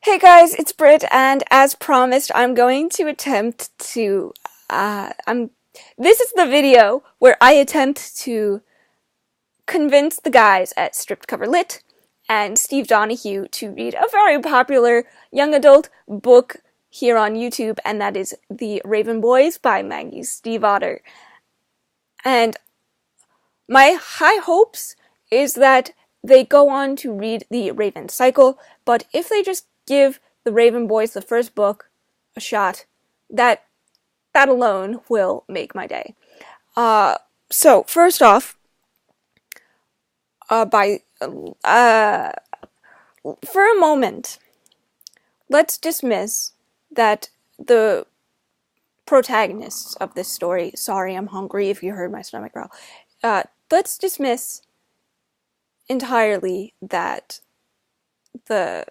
Hey guys, it's Britt, and as promised, I'm going to attempt to, this is the video where I attempt to convince the guys at Stripped Cover Lit and Steve Donahue to read a very popular young adult book here on YouTube, and that is The Raven Boys by Maggie Stiefvater. And my high hopes is that they go on to read the Raven Cycle, but if they just give the Raven Boys, the first book, a shot, that alone will make my day. So first off, for a moment, let's dismiss that the protagonists of this story, sorry, I'm hungry if you heard my stomach growl, let's dismiss entirely that the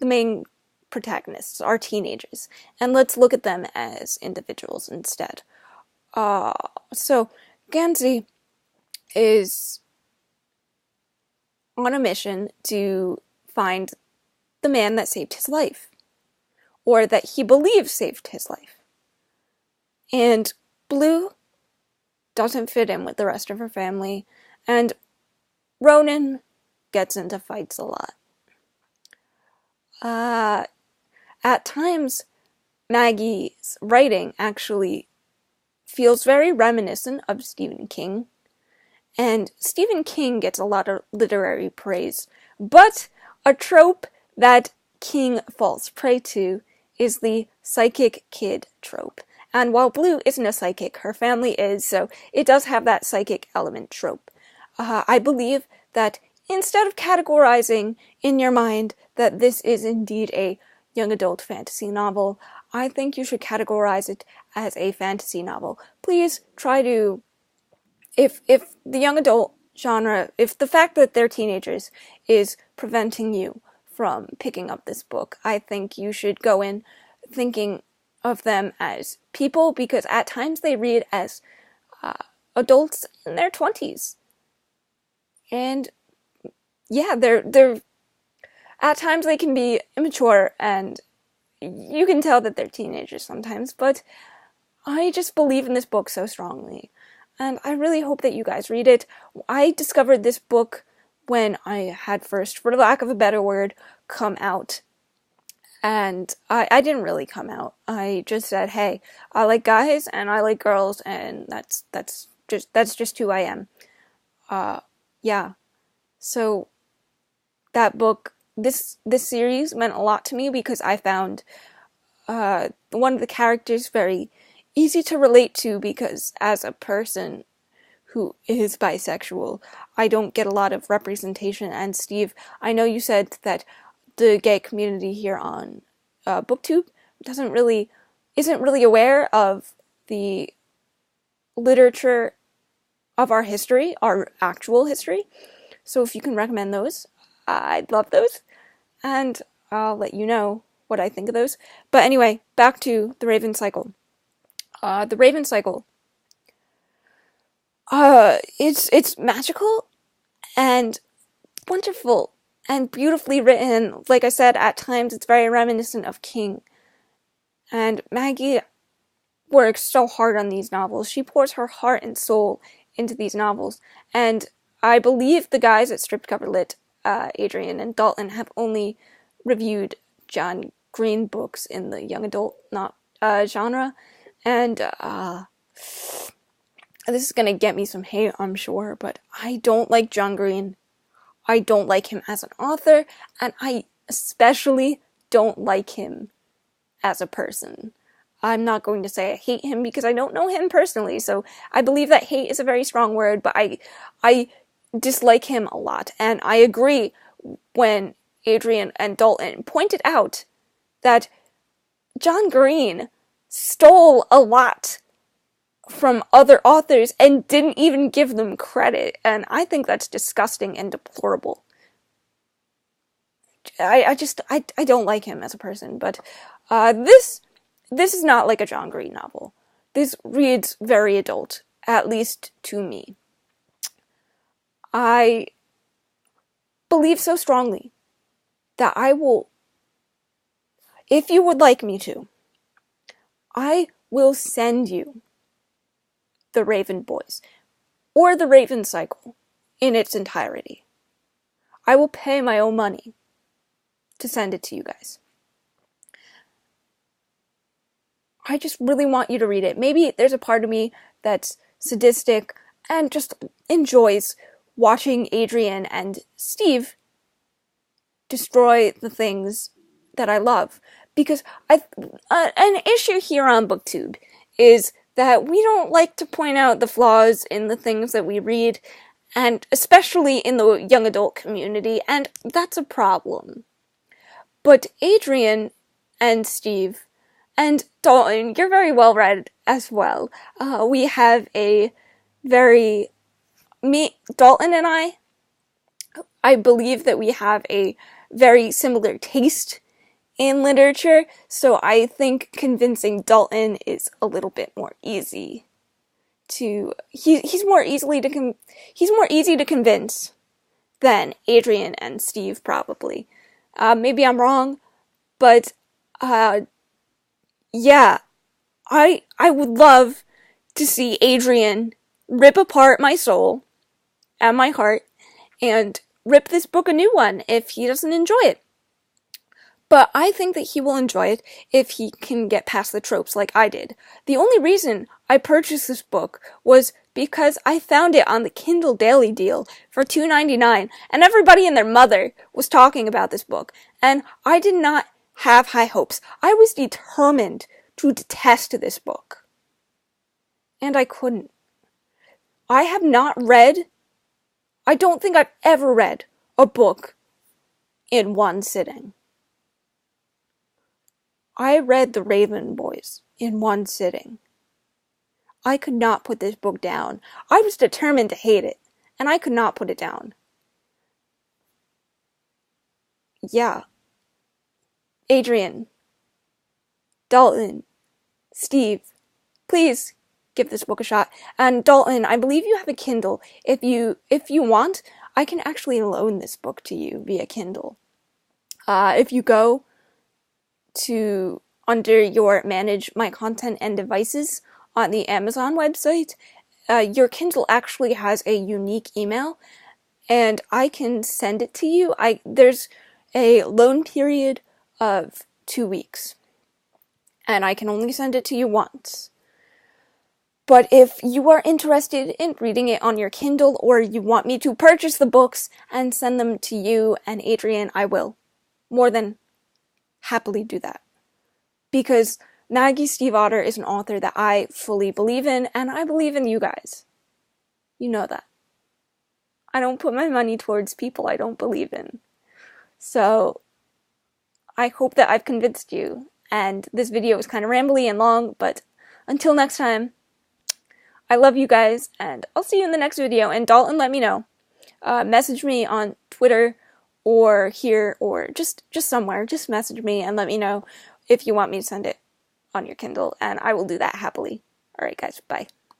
main protagonists are teenagers, and let's look at them as individuals instead. So Gansey is on a mission to find the man that saved his life, or that he believes saved his life. And Blue doesn't fit in with the rest of her family, and Ronan gets into fights a lot. At times, Maggie's writing actually feels very reminiscent of Stephen King, and Stephen King gets a lot of literary praise, but a trope that King falls prey to is the psychic kid trope. And while Blue isn't a psychic, her family is, so it does have that psychic element trope. I believe that instead of categorizing in your mind that this is indeed a young adult fantasy novel, I think you should categorize it as a fantasy novel. Please try to, if the young adult genre, if the fact that they're teenagers is preventing you from picking up this book, I think you should go in thinking of them as people, because at times they read as adults in their 20s. And yeah, they're at times they can be immature, and you can tell that they're teenagers sometimes, but I just believe in this book so strongly, and I really hope that you guys read it. I discovered this book when I had first, for lack of a better word, come out. And I didn't really come out. I just said, hey, I like guys and I like girls, and that's just who I am. Yeah. So that book, this series meant a lot to me because I found one of the characters very easy to relate to, because as a person who is bisexual, I don't get a lot of representation. And Steve, I know you said that the gay community here on Booktube isn't really aware of the literature of our history, our actual history. So if you can recommend those, I'd love those, and I'll let you know what I think of those. But anyway, back to The Raven Cycle. The Raven Cycle. It's magical and wonderful and beautifully written. Like I said, at times it's very reminiscent of King. And Maggie works so hard on these novels. She pours her heart and soul into these novels. And I believe the guys at Stripped Cover Lit, Adrian and Dalton, have only reviewed John Green books in the young adult genre. And this is gonna get me some hate, I'm sure, but I don't like John Green. I don't like him as an author, and I especially don't like him as a person. I'm not going to say I hate him because I don't know him personally, so I believe that hate is a very strong word, but I dislike him a lot. And I agree when Adrian and Dalton pointed out that John Green stole a lot from other authors and didn't even give them credit, and I think that's disgusting and deplorable. I don't like him as a person, but this is not like a John Green novel. This reads very adult, at least to me. I believe so strongly that I will, if you would like me to, I will send you the Raven Boys or the Raven Cycle in its entirety. I will pay my own money to send it to you guys. I just really want you to read it. Maybe there's a part of me that's sadistic and just enjoys watching Adrian and Steve destroy the things that I love. Because an issue here on Booktube is that we don't like to point out the flaws in the things that we read, and especially in the young adult community, and that's a problem. But Adrian and Steve and Dalton, you're very well read as well. We have a very, Dalton and I believe that we have a very similar taste in literature, so I think convincing Dalton is a little bit more easy to, he's more easy to convince than Adrian and Steve, probably. Maybe I'm wrong, but, yeah, I would love to see Adrian rip apart my soul and my heart and rip this book a new one if he doesn't enjoy it. But I think that he will enjoy it if he can get past the tropes like I did. The only reason I purchased this book was because I found it on the Kindle Daily Deal for $2.99, and everybody and their mother was talking about this book, and I did not have high hopes. I was determined to detest this book. And I couldn't. I don't think I've ever read a book in one sitting. I read The Raven Boys in one sitting. I could not put this book down. I was determined to hate it, and I could not put it down. Yeah. Adrian, Dalton, Steve, please give this book a shot. And Dalton, I believe you have a Kindle. If you want, I can actually loan this book to you via Kindle. If you go to under your Manage My Content and Devices on the Amazon website, your Kindle actually has a unique email, and I can send it to you. There's a loan period of 2 weeks, and I can only send it to you once. But if you are interested in reading it on your Kindle, or you want me to purchase the books and send them to you and Adrian, I will more than happily do that. Because Maggie Stiefvater is an author that I fully believe in, and I believe in you guys. You know that. I don't put my money towards people I don't believe in. So, I hope that I've convinced you, and this video is kind of rambly and long, but until next time, I love you guys, and I'll see you in the next video, and Dalton, let me know. Message me on Twitter, or here, or just somewhere. Just message me and let me know if you want me to send it on your Kindle, and I will do that happily. Alright guys, bye.